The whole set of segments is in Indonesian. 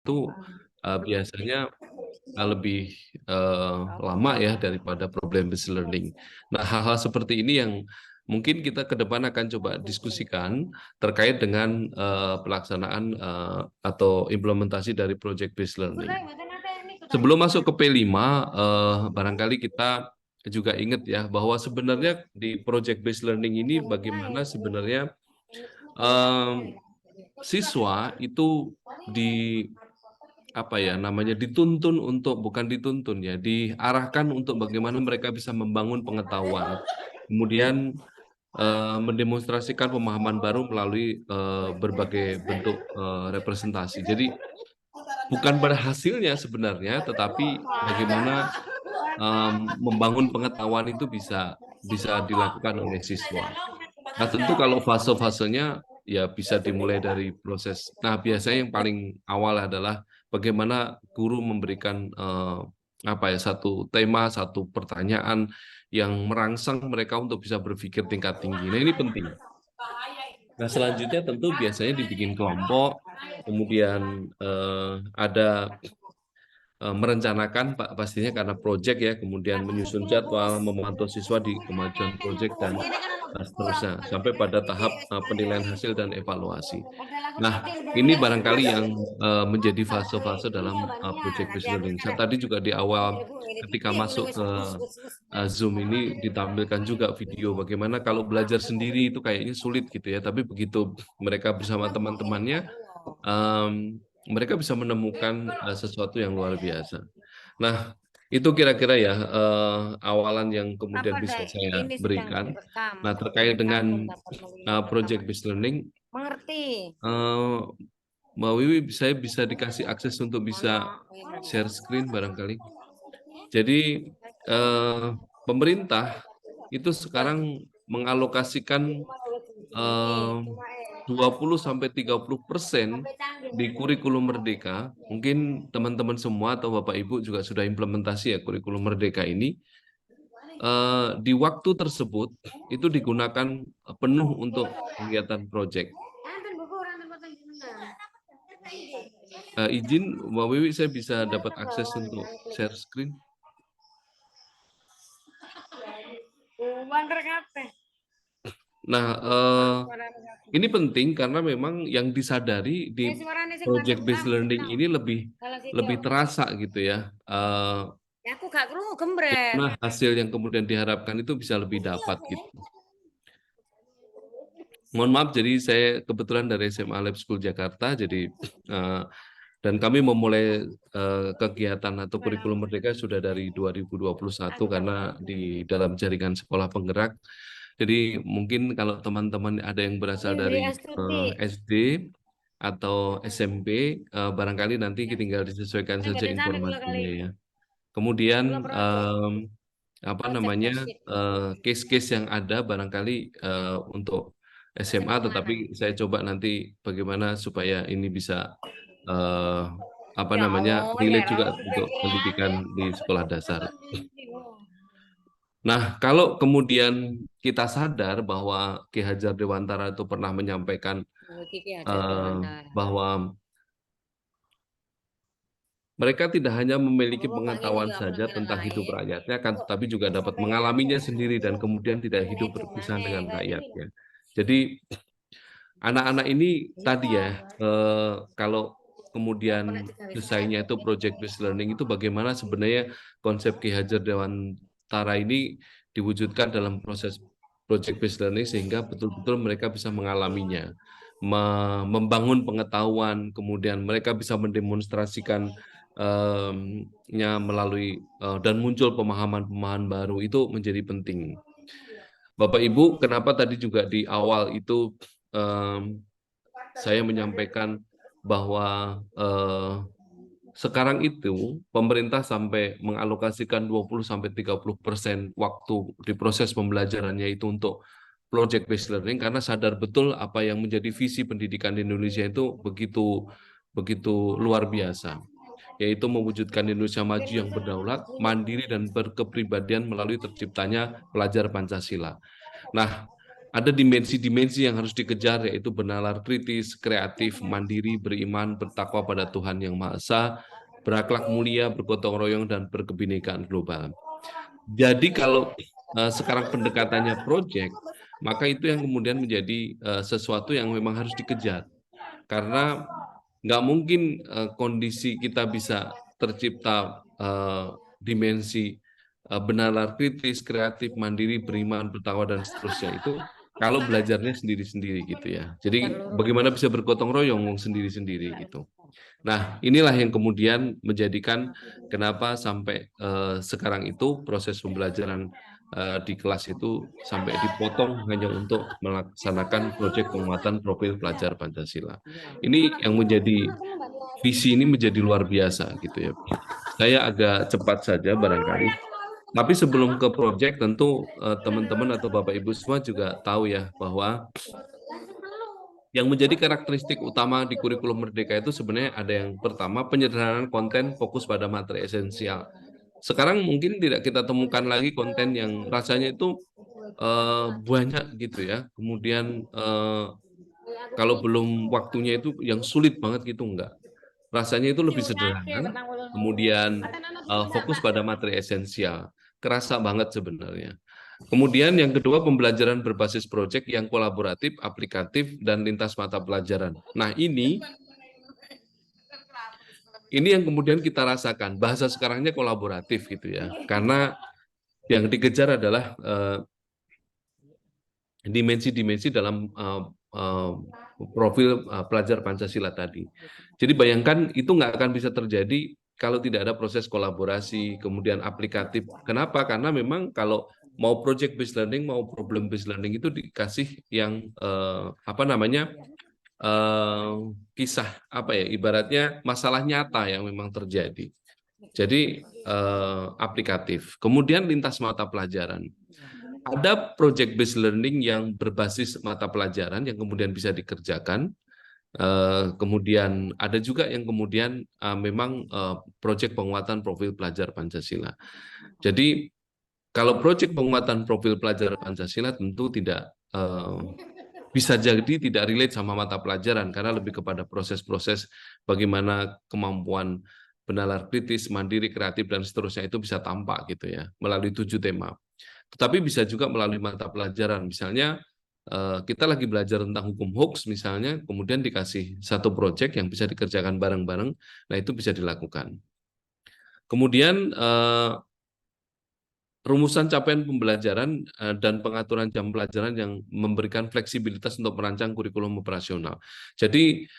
itu biasanya lebih lama ya daripada problem based learning. Nah, hal-hal seperti ini yang mungkin kita ke depan akan coba diskusikan terkait dengan pelaksanaan atau implementasi dari project based learning. Sebelum masuk ke P5, barangkali kita juga ingat ya bahwa sebenarnya di project based learning ini bagaimana sebenarnya siswa itu di apa ya namanya dituntun untuk bukan dituntun ya diarahkan untuk bagaimana mereka bisa membangun pengetahuan, kemudian mendemonstrasikan pemahaman baru melalui berbagai bentuk representasi. Jadi bukan pada hasilnya sebenarnya, tetapi bagaimana membangun pengetahuan itu bisa dilakukan oleh siswa. Nah, tentu kalau fase-fasenya ya bisa dimulai dari proses. Nah, biasanya yang paling awal adalah bagaimana guru memberikan apa ya satu tema, satu pertanyaan yang merangsang mereka untuk bisa berpikir tingkat tinggi. Nah, ini penting. Nah, selanjutnya tentu biasanya dibikin kelompok, kemudian ada merencanakan pastinya karena proyek ya, kemudian menyusun jadwal, memantau siswa di kemajuan proyek dan seterusnya sampai pada tahap penilaian hasil dan evaluasi. Nah, ini barangkali yang menjadi fase-fase dalam project based learning. Saya tadi juga di awal ketika masuk ke Zoom ini ditampilkan juga video bagaimana kalau belajar sendiri itu kayaknya sulit gitu ya, tapi begitu mereka bersama teman-temannya mereka bisa menemukan sesuatu yang luar biasa. Nah, itu kira-kira ya awalan yang kemudian bisa saya ini sedang berikan. direkam. Nah, terkait dengan project based learning, Mengerti? Mbak Wiwi, saya bisa dikasih akses untuk bisa share screen barangkali. Jadi pemerintah itu sekarang mengalokasikan 20-30% di kurikulum Merdeka. Mungkin teman-teman semua atau Bapak Ibu juga sudah implementasi ya kurikulum Merdeka ini. Di waktu tersebut itu digunakan penuh untuk kegiatan proyek. Izin Mbak Wiwi, saya bisa dapat akses untuk share screen. Nah, ini penting karena memang yang disadari di project based learning ini lebih terasa gitu ya. Aku gak krungu gembret. Nah, hasil yang kemudian diharapkan itu bisa lebih dapat gitu. Mohon maaf, jadi saya kebetulan dari SMA Lab School Jakarta, jadi dan kami memulai kegiatan atau kurikulum Merdeka sudah dari 2021 karena di dalam jaringan sekolah penggerak. Jadi mungkin kalau teman-teman ada yang berasal dari SD atau SMP, barangkali nanti tinggal disesuaikan saja informasinya ya. Kemudian apa namanya case-case yang ada barangkali untuk SMA, tetapi saya coba nanti bagaimana supaya ini bisa apa namanya relate juga untuk pendidikan di sekolah dasar. Nah, kalau kemudian kita sadar bahwa Ki Hajar Dewantara itu pernah menyampaikan bahwa mereka tidak hanya memiliki pengetahuan saja tentang hidup rakyatnya, tetapi juga dapat mengalaminya sendiri dan kemudian tidak hidup berpisah dengan rakyatnya. Jadi anak-anak ini tadi ya, kalau kemudian desainnya itu project based learning itu bagaimana sebenarnya konsep Ki Hajar Dewantara ini diwujudkan dalam proses project based learning sehingga betul-betul mereka bisa mengalaminya, membangun pengetahuan, kemudian mereka bisa mendemonstrasikan melalui dan muncul pemahaman-pemahaman baru itu menjadi penting. Bapak Ibu, kenapa tadi juga di awal itu saya menyampaikan bahwa sekarang itu pemerintah sampai mengalokasikan 20-30% waktu di proses pembelajarannya itu untuk project based learning karena sadar betul apa yang menjadi visi pendidikan di Indonesia itu begitu luar biasa, yaitu mewujudkan Indonesia maju yang berdaulat, mandiri dan berkepribadian melalui terciptanya pelajar Pancasila. Nah, ada dimensi-dimensi yang harus dikejar, yaitu bernalar kritis, kreatif, mandiri, beriman, bertakwa pada Tuhan Yang Maha Esa, berakhlak mulia, bergotong royong, dan berkebinekaan global. Jadi kalau sekarang pendekatannya project, maka itu yang kemudian menjadi sesuatu yang memang harus dikejar. Karena nggak mungkin kondisi kita bisa tercipta dimensi benalar kritis, kreatif, mandiri, beriman, bertakwa, dan seterusnya itu kalau belajarnya sendiri-sendiri gitu ya. Jadi bagaimana bisa bergotong royong sendiri-sendiri gitu. Nah, inilah yang kemudian menjadikan kenapa sampai sekarang itu proses pembelajaran di kelas itu sampai dipotong hanya untuk melaksanakan proyek penguatan profil pelajar Pancasila. Ini yang menjadi visi ini menjadi luar biasa gitu ya. Saya agak cepat saja barangkali. Tapi sebelum ke proyek tentu teman-teman atau Bapak Ibu semua juga tahu ya bahwa yang menjadi karakteristik utama di kurikulum Merdeka itu sebenarnya ada yang pertama penyederhanaan konten fokus pada materi esensial. Sekarang mungkin tidak kita temukan lagi konten yang rasanya itu banyak gitu ya. Kemudian kalau belum waktunya itu yang sulit banget gitu enggak. Rasanya itu lebih sederhana. Kemudian fokus pada materi esensial. Kerasa banget sebenarnya. Kemudian yang kedua pembelajaran berbasis proyek yang kolaboratif, aplikatif, dan lintas mata pelajaran. Nah ini yang kemudian kita rasakan. Bahasa sekarangnya kolaboratif gitu ya. Karena yang dikejar adalah dimensi-dimensi dalam profil pelajar Pancasila tadi. Jadi bayangkan itu nggak akan bisa terjadi kalau tidak ada proses kolaborasi, kemudian aplikatif. Kenapa? Karena memang kalau mau project based learning, mau problem based learning itu dikasih yang kisah apa ya, ibaratnya masalah nyata yang memang terjadi. Jadi aplikatif. Kemudian lintas mata pelajaran. Ada project based learning yang berbasis mata pelajaran yang kemudian bisa dikerjakan. Kemudian ada juga yang kemudian memang proyek penguatan profil pelajar Pancasila. Jadi kalau proyek penguatan profil pelajar Pancasila tentu tidak bisa jadi tidak relate sama mata pelajaran karena lebih kepada proses-proses bagaimana kemampuan benalar kritis, mandiri, kreatif, dan seterusnya itu bisa tampak gitu ya melalui 7 tema. Tetapi bisa juga melalui mata pelajaran. Misalnya kita lagi belajar tentang hukum hoax misalnya, kemudian dikasih satu proyek yang bisa dikerjakan bareng-bareng, nah itu bisa dilakukan. Kemudian rumusan capaian pembelajaran dan pengaturan jam pelajaran yang memberikan fleksibilitas untuk merancang kurikulum operasional. Jadi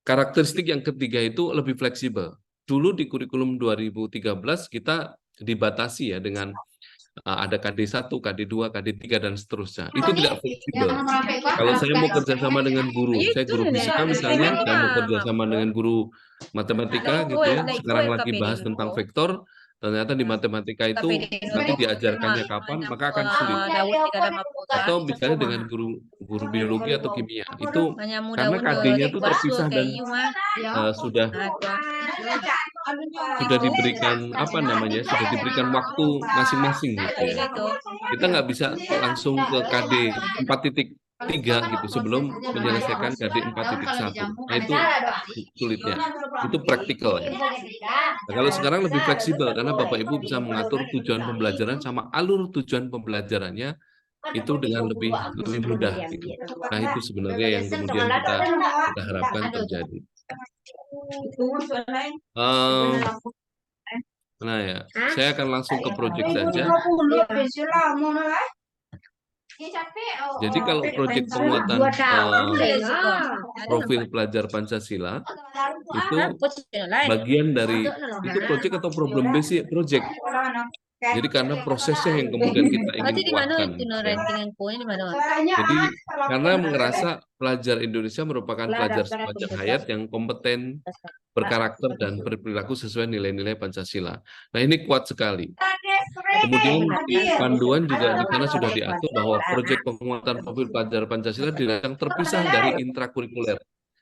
karakteristik yang ketiga itu lebih fleksibel. Dulu di kurikulum 2013 kita dibatasi ya dengan ada KD1, KD2, KD3, dan seterusnya. Itu tidak fleksibel. Kalau saya mau kerjasama dengan guru, saya guru fisika misalnya, saya mau kerjasama dengan guru matematika gitu ya, sekarang lagi bahas tentang vektor, ternyata di matematika itu nanti diajarkannya kapan, maka akan sulit. Atau misalnya dengan guru biologi atau kimia, itu karena KD-nya itu terpisah dan sudah diberikan sudah diberikan waktu masing-masing gitu ya. Kita nggak bisa langsung ke KD 4.3 gitu sebelum menyelesaikan KD 4.1. Nah itu sulitnya. Itu praktikal ya. Nah, kalau sekarang lebih fleksibel karena Bapak Ibu bisa mengatur tujuan pembelajaran sama alur tujuan pembelajarannya itu dengan lebih mudah gitu. Nah itu sebenarnya yang kemudian kita harapkan terjadi. Nah ya, saya akan langsung ke proyek saja. Jadi kalau proyek penguatan profil pelajar Pancasila itu bagian dari itu proyek atau problem based proyek. Jadi karena prosesnya yang kemudian kita ingin kuatkan. Ya. Jadi karena merasa pelajar Indonesia merupakan pelajar sepanjang hayat yang kompeten, berkarakter, dan berperilaku sesuai nilai-nilai Pancasila. Nah ini kuat sekali. Kemudian panduan juga di sana sudah diatur bahwa proyek penguatan profil pelajar Pancasila dirancang terpisah dari intrakurikuler.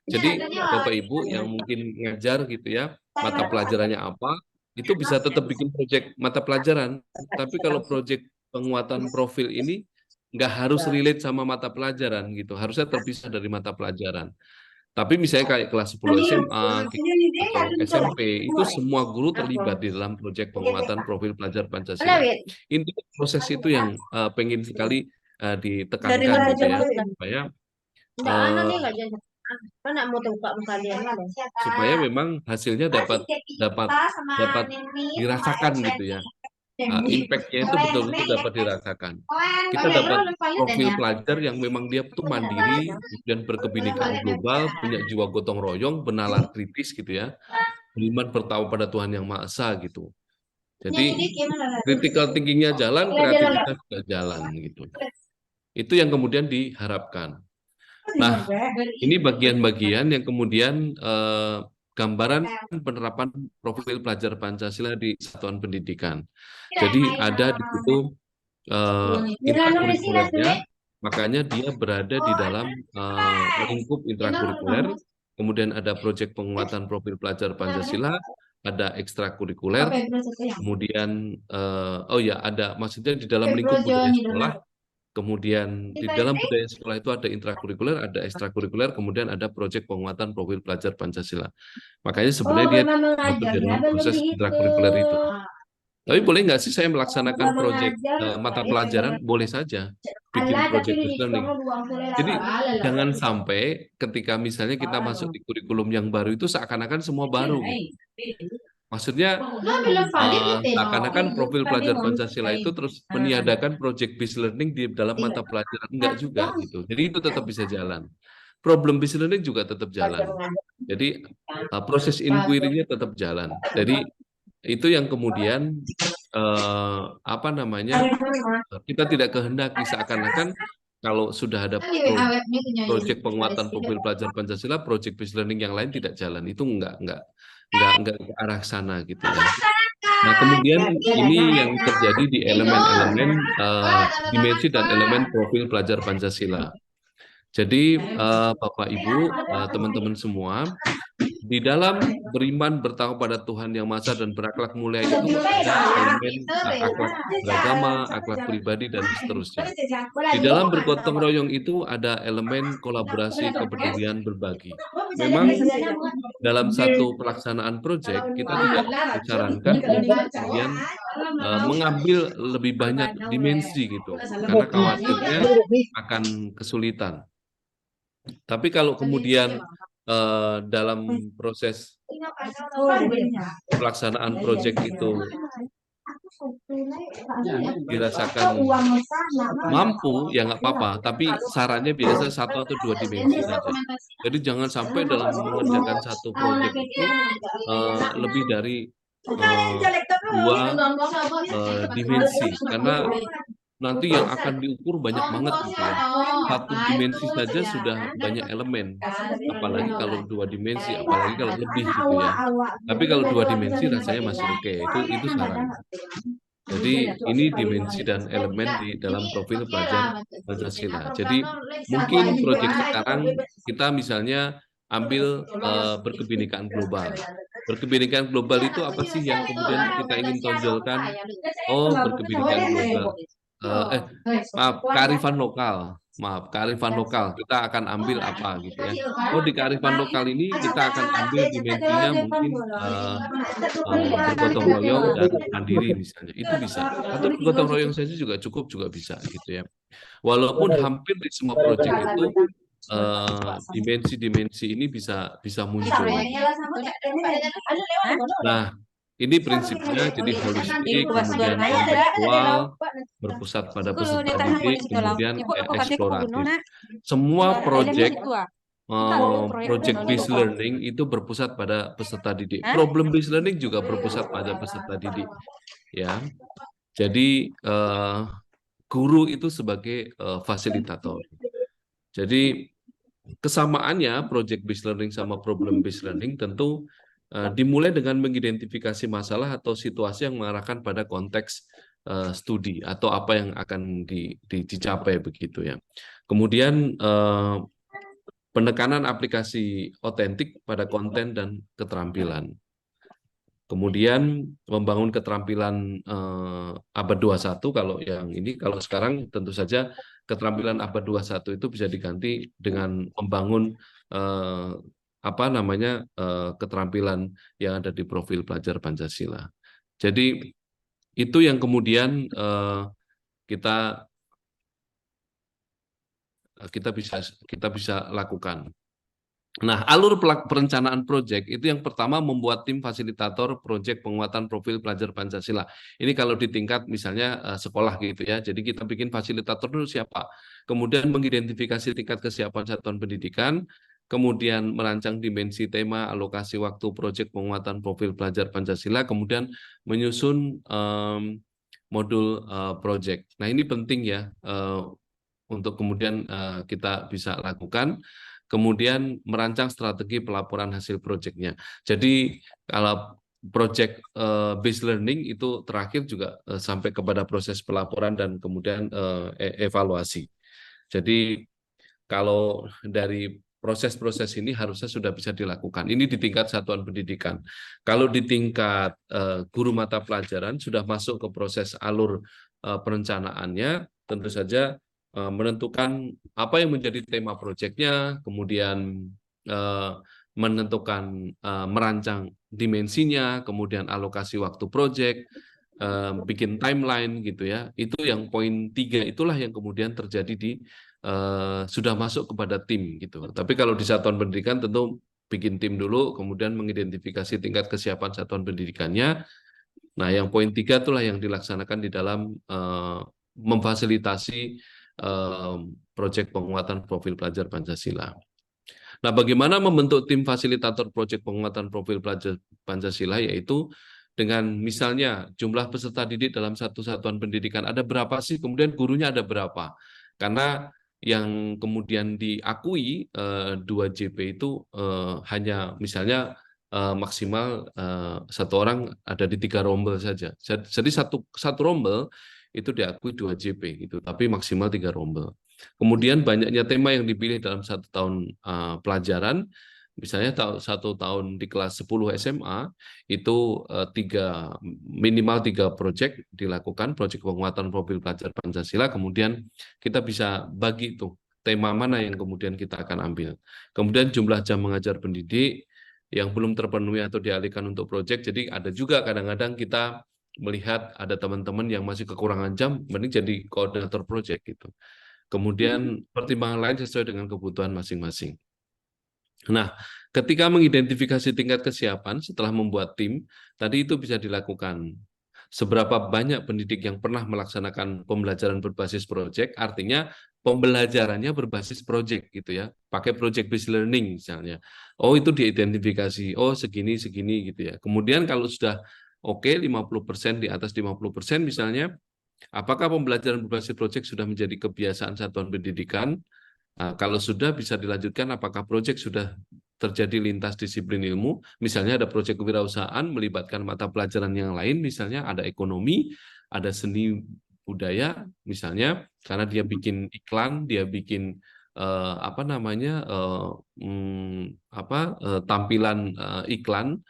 Jadi Bapak Ibu yang mungkin ngajar gitu ya, mata pelajarannya apa, itu bisa tetap bikin proyek mata pelajaran. Tapi kalau proyek penguatan profil ini nggak harus relate sama mata pelajaran gitu, harusnya terpisah dari mata pelajaran. Tapi misalnya kayak kelas 10 SMA atau SMP, itu semua guru terlibat di dalam proyek penguatan profil pelajar Pancasila. Intinya proses itu yang pengen sekali Dari ditekankan mana gitu ya, jam supaya Enggak, nih eh, enggak jangan. Kan nak mau buka muka dia mana? supaya memang hasilnya dapat dapat dapat dirasakan gitu ya. Impact-nya itu betul-betul dapat dirasakan. Kita dapat profil pelajar yang memang dia tuh mandiri, kemudian berkebinekaan global, punya jiwa gotong royong, benalar kritis gitu ya, beriman bertawa pada Tuhan Yang Maha Esa gitu. Jadi critical thinking-nya jalan, kreativitas juga jalan gitu. Itu yang kemudian diharapkan. Nah, ini bagian-bagian yang kemudian gambaran penerapan profil pelajar Pancasila di satuan pendidikan. Jadi ada di situ intrakurikulernya, makanya dia berada di dalam lingkup intrakurikuler, kemudian ada proyek penguatan profil pelajar Pancasila, ada ekstrakurikuler, kemudian oh ya ada maksudnya di dalam lingkup budaya sekolah, kemudian di dalam budaya sekolah itu ada intrakurikuler, ada ekstrakurikuler, kemudian ada proyek penguatan profil pelajar Pancasila. Makanya sebenarnya dia masuk di dalam proses intrakurikuler itu. Tapi boleh nggak sih saya melaksanakan proyek mata pelajaran? Boleh saja bikin proyek learning. Jadi jangan sampai ketika misalnya kita masuk di kurikulum yang baru itu seakan-akan semua baru gitu. Maksudnya seakan-akan profil pelajar Pancasila itu terus meniadakan project based learning di dalam mata pelajaran, enggak juga gitu. Jadi itu tetap bisa jalan. Problem based learning juga tetap jalan. Jadi proses inquiry-nya tetap jalan. Jadi itu yang kemudian apa namanya kita tidak kehendaki, seakan-akan kalau sudah ada proyek penguatan profil pelajar Pancasila, project based learning yang lain tidak jalan. Itu enggak ke arah sana gitu ya. Nah, kemudian ini yang terjadi di elemen-elemen dimensi dan elemen profil pelajar Pancasila. Jadi Bapak Ibu, teman-teman semua, di dalam beriman bertakwa pada Tuhan Yang Maha Esa dan berakhlak mulia itu ada elemen akhlak beragama, akhlak pribadi, dan seterusnya. Di dalam bergotong royong itu ada elemen kolaborasi, kepedulian, berbagi. Memang dalam satu pelaksanaan proyek kita tidak disarankan untuk kemudian mengambil lebih banyak dimensi gitu, karena khawatirnya akan kesulitan. Tapi kalau kemudian dalam proses pelaksanaan proyek itu dirasakan mampu, ya nggak apa-apa. Tapi sarannya biasa 1 atau 2 dimensi saja. Jadi jangan sampai dalam mengerjakan satu proyek itu lebih dari 2 dimensi, karena nanti yang akan diukur banyak banget gitu ya. 1 dimensi saja sudah banyak elemen, apalagi kalau 2 dimensi, apalagi kalau lebih gitu ya. Tapi kalau 2 dimensi rasanya masih oke. Itu saran. Jadi ini dimensi dan elemen di dalam profil pelajar Pancasila. Jadi mungkin proyek sekarang kita misalnya ambil berkebinekaan global. Berkebinekaan global itu apa sih yang kemudian kita ingin tonjolkan? Oh, berkebinekaan global. Maaf, kearifan lokal. Maaf, kearifan lokal. Kita akan ambil apa gitu ya. Oh, di kearifan lokal ini kita akan ambil dimensinya mungkin bergotong royong dan mandiri misalnya. Itu bisa. Atau bergotong royong saja juga cukup, juga bisa gitu ya. Walaupun hampir di semua proyek itu dimensi-dimensi ini bisa muncul. Nah, ini prinsipnya jadi holistik, kemudian kontekstual, berpusat pada peserta didik, kemudian eksploratif. Semua proyek project based learning itu berpusat pada peserta didik. Problem based learning juga berpusat pada peserta didik. Ya, jadi guru itu sebagai fasilitator. Jadi kesamaannya project based learning sama problem based learning tentu dimulai dengan mengidentifikasi masalah atau situasi yang mengarahkan pada konteks studi atau apa yang akan dicapai begitu ya. Kemudian penekanan aplikasi otentik pada konten dan keterampilan. Kemudian membangun keterampilan abad 21 kalau yang ini, kalau sekarang tentu saja keterampilan abad 21 itu bisa diganti dengan membangun apa namanya keterampilan yang ada di profil pelajar Pancasila. Jadi itu yang kemudian kita kita bisa lakukan. Nah, alur perencanaan proyek itu yang pertama membuat tim fasilitator proyek penguatan profil pelajar Pancasila. Ini kalau di tingkat misalnya sekolah gitu ya. Jadi kita bikin fasilitator dulu siapa. Kemudian mengidentifikasi tingkat kesiapan satuan pendidikan, kemudian merancang dimensi tema, alokasi waktu proyek penguatan profil pelajar Pancasila, kemudian menyusun modul proyek. Nah, ini penting ya untuk kemudian kita bisa lakukan. Kemudian merancang strategi pelaporan hasil proyeknya. Jadi kalau project based learning itu terakhir juga sampai kepada proses pelaporan dan kemudian evaluasi. Jadi kalau dari proses-proses ini harusnya sudah bisa dilakukan. Ini di tingkat satuan pendidikan. Kalau di tingkat guru mata pelajaran sudah masuk ke proses alur perencanaannya, tentu saja menentukan apa yang menjadi tema proyeknya, kemudian menentukan merancang dimensinya, kemudian alokasi waktu proyek, bikin timeline gitu ya. Itu yang poin 3 itulah yang kemudian terjadi di sudah masuk kepada tim gitu. Tapi kalau di satuan pendidikan tentu bikin tim dulu, kemudian mengidentifikasi tingkat kesiapan satuan pendidikannya. Nah, yang poin 3 itulah yang dilaksanakan di dalam memfasilitasi proyek penguatan profil pelajar Pancasila. Nah, bagaimana membentuk tim fasilitator proyek penguatan profil pelajar Pancasila, yaitu dengan misalnya jumlah peserta didik dalam satu satuan pendidikan ada berapa sih, kemudian gurunya ada berapa. Karena yang kemudian diakui 2JP itu hanya misalnya maksimal satu orang ada di 3 rombel saja. Jadi satu rombel itu diakui 2JP gitu, tapi maksimal 3 rombel. Kemudian banyaknya tema yang dipilih dalam 1 tahun pelajaran, misalnya satu tahun di kelas 10 SMA itu minimal 3 proyek dilakukan, proyek penguatan profil pelajar Pancasila. Kemudian kita bisa bagi itu tema mana yang kemudian kita akan ambil. Kemudian jumlah jam mengajar pendidik yang belum terpenuhi atau dialihkan untuk proyek. Jadi ada juga kadang-kadang kita melihat ada teman-teman yang masih kekurangan jam, mending jadi koordinator proyek gitu. Kemudian pertimbangan lain sesuai dengan kebutuhan masing-masing. Nah, ketika mengidentifikasi tingkat kesiapan setelah membuat tim, tadi itu bisa dilakukan. Seberapa banyak pendidik yang pernah melaksanakan pembelajaran berbasis proyek, artinya pembelajarannya berbasis proyek gitu ya, pakai project based learning misalnya. Oh, itu diidentifikasi, oh segini gitu ya. Kemudian kalau sudah oke 50%, di atas 50% misalnya, apakah pembelajaran berbasis proyek sudah menjadi kebiasaan satuan pendidikan? Nah, kalau sudah bisa dilanjutkan, apakah proyek sudah terjadi lintas disiplin ilmu? Misalnya ada proyek kewirausahaan melibatkan mata pelajaran yang lain, misalnya ada ekonomi, ada seni budaya, misalnya karena dia bikin iklan, dia bikin apa namanya tampilan iklan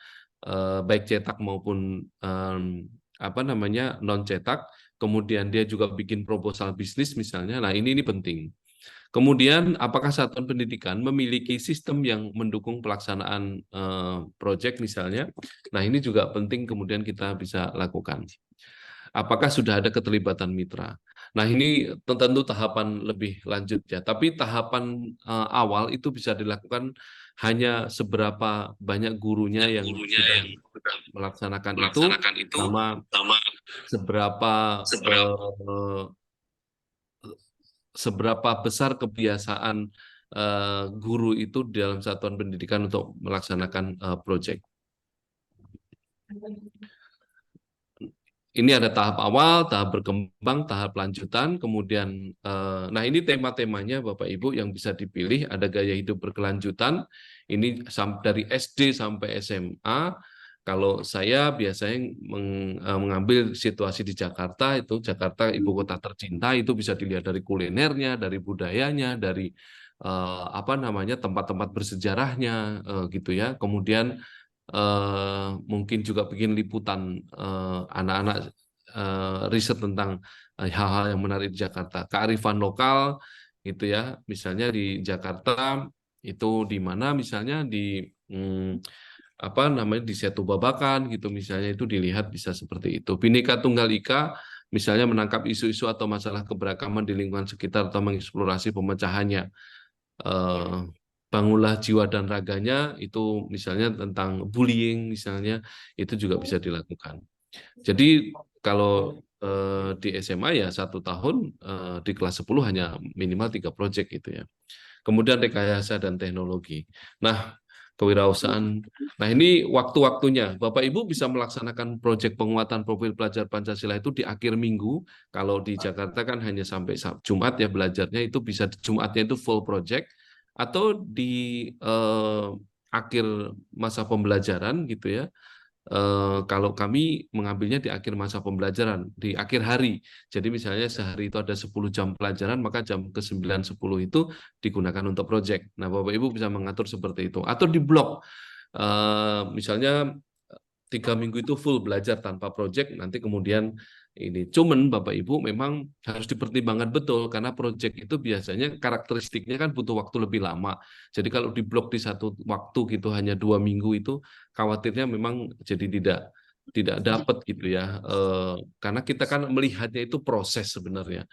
baik cetak maupun apa namanya non cetak. Kemudian dia juga bikin proposal bisnis misalnya. Nah, ini penting. Kemudian, apakah satuan pendidikan memiliki sistem yang mendukung pelaksanaan proyek misalnya? Nah, ini juga penting kemudian kita bisa lakukan. Apakah sudah ada keterlibatan mitra? Nah, ini tentu tahapan lebih lanjut ya. Tapi tahapan awal itu bisa dilakukan hanya seberapa banyak gurunya yang sudah melaksanakan itu, sama seberapa besar kebiasaan guru itu dalam satuan pendidikan untuk melaksanakan proyek. Ini ada tahap awal, tahap berkembang, tahap lanjutan, kemudian, nah ini tema-temanya Bapak Ibu yang bisa dipilih, ada gaya hidup berkelanjutan, ini dari SD sampai SMA. Kalau saya biasanya mengambil situasi di Jakarta, itu Jakarta ibu kota tercinta, itu bisa dilihat dari kulinernya, dari budayanya, dari apa namanya tempat-tempat bersejarahnya gitu ya. Kemudian mungkin juga bikin liputan anak-anak riset tentang hal-hal yang menarik di Jakarta, kearifan lokal gitu ya, misalnya di Jakarta itu di mana misalnya di apa namanya di Setu Babakan gitu misalnya itu dilihat bisa seperti itu. Bhinneka Tunggal Ika misalnya menangkap isu-isu atau masalah keberagaman di lingkungan sekitar atau mengeksplorasi pemecahannya. Bangunlah jiwa dan raganya itu misalnya tentang bullying misalnya itu juga bisa dilakukan. Jadi kalau di SMA ya 1 tahun di kelas 10 hanya minimal 3 proyek gitu ya. Kemudian rekayasa dan teknologi. Nah, kewirausahaan. Nah, ini waktu-waktunya. Bapak Ibu bisa melaksanakan proyek penguatan profil pelajar Pancasila itu di akhir minggu. Kalau di Jakarta kan hanya sampai Jumat ya belajarnya itu bisa Jumatnya itu full project atau di akhir masa pembelajaran gitu ya. Kalau kami mengambilnya di akhir masa pembelajaran, di akhir hari. Jadi misalnya sehari itu ada 10 jam pelajaran, maka jam ke-9, 10 itu digunakan untuk proyek. Nah, Bapak Ibu bisa mengatur seperti itu. Atau di blok, misalnya 3 minggu itu full belajar tanpa proyek, nanti kemudian ini. Cuman Bapak Ibu memang harus dipertimbangkan betul, karena proyek itu biasanya karakteristiknya kan butuh waktu lebih lama. Jadi kalau di blok di satu waktu gitu hanya 2 minggu itu, khawatirnya memang jadi tidak dapat gitu ya. Karena kita kan melihatnya itu proses sebenarnya.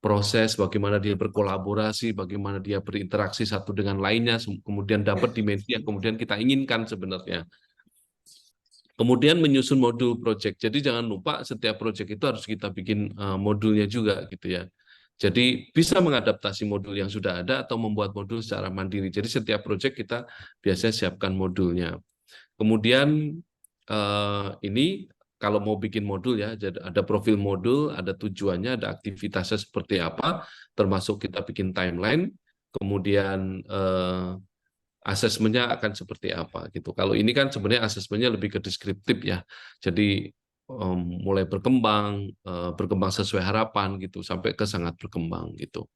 Proses bagaimana dia berkolaborasi, bagaimana dia berinteraksi satu dengan lainnya, kemudian dapat dimensi yang kemudian kita inginkan sebenarnya. Kemudian menyusun modul project. Jadi jangan lupa setiap project itu harus kita bikin modulnya juga gitu ya. Jadi bisa mengadaptasi modul yang sudah ada atau membuat modul secara mandiri. Jadi setiap project kita biasanya siapkan modulnya. Kemudian ini kalau mau bikin modul ya, jadi ada profil modul, ada tujuannya, ada aktivitasnya seperti apa, termasuk kita bikin timeline, kemudian asesmennya akan seperti apa gitu. Kalau ini kan sebenarnya asesmennya lebih ke deskriptif ya. Jadi mulai berkembang, berkembang sesuai harapan gitu, sampai ke sangat berkembang gitu.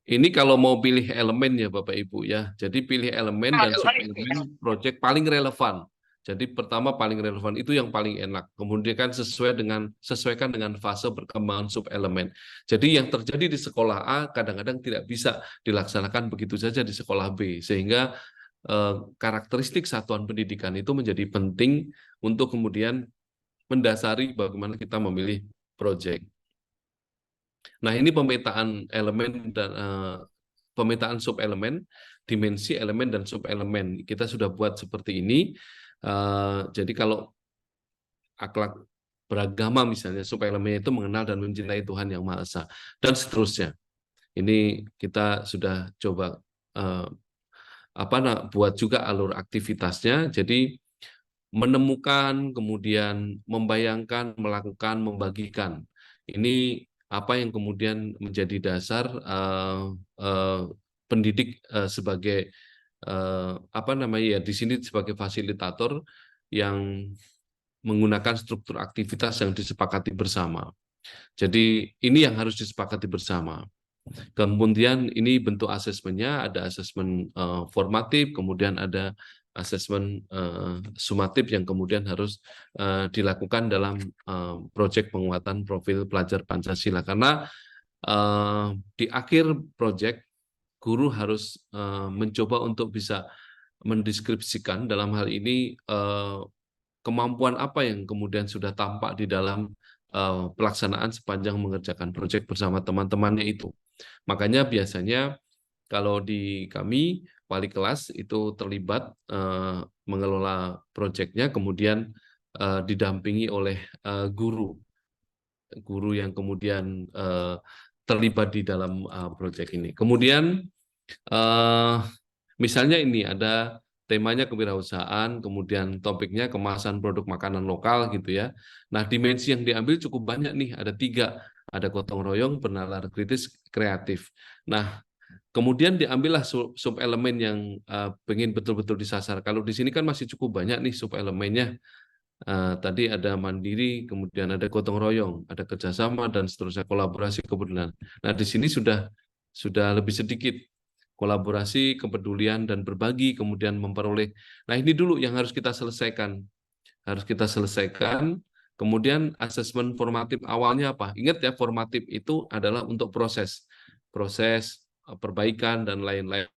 Ini kalau mau pilih elemen ya Bapak Ibu ya. Jadi pilih elemen dan sub-elemen project paling relevan. Jadi pertama paling relevan itu yang paling enak. Kemudian kan sesuaikan dengan fase perkembangan sub-elemen. Jadi yang terjadi di sekolah A kadang-kadang tidak bisa dilaksanakan begitu saja di sekolah B. Sehingga karakteristik satuan pendidikan itu menjadi penting untuk kemudian mendasari bagaimana kita memilih project. Nah, ini pemetaan elemen dan pemetaan sub-elemen, dimensi elemen dan sub-elemen. Kita sudah buat seperti ini. Jadi kalau akhlak beragama misalnya, sub-elemennya itu mengenal dan mencintai Tuhan Yang Maha Esa, dan seterusnya. Ini kita sudah coba buat juga alur aktivitasnya. Jadi menemukan, kemudian membayangkan, melakukan, membagikan. Ini apa yang kemudian menjadi dasar pendidik sebagai di sini sebagai fasilitator yang menggunakan struktur aktivitas yang disepakati bersama. Jadi ini yang harus disepakati bersama. Kemudian ini bentuk asesmennya, ada asesmen formatif, kemudian ada asesmen sumatif yang kemudian harus dilakukan dalam proyek penguatan profil pelajar Pancasila. Karena di akhir proyek, guru harus mencoba untuk bisa mendeskripsikan dalam hal ini kemampuan apa yang kemudian sudah tampak di dalam pelaksanaan sepanjang mengerjakan proyek bersama teman-temannya itu. Makanya biasanya kalau di kami, wali kelas itu terlibat mengelola proyeknya, kemudian didampingi oleh guru yang kemudian terlibat di dalam proyek ini. Kemudian misalnya ini ada temanya kewirausahaan, kemudian topiknya kemasan produk makanan lokal gitu ya. Nah, dimensi yang diambil cukup banyak nih, ada 3. Ada gotong royong, bernalar kritis, kreatif. Nah, kemudian diambillah sub-elemen yang pengen betul-betul disasar. Kalau di sini kan masih cukup banyak nih sub-elemennya. Tadi ada mandiri, kemudian ada gotong royong, ada kerjasama, dan seterusnya, kolaborasi kebetulan. Nah, di sini sudah lebih sedikit. kolaborasi, kepedulian, dan berbagi, kemudian memperoleh. Nah, ini dulu yang harus kita selesaikan. Harus kita selesaikan. Kemudian asesmen formatif awalnya apa? Ingat ya, formatif itu adalah untuk proses perbaikan dan lain-lain.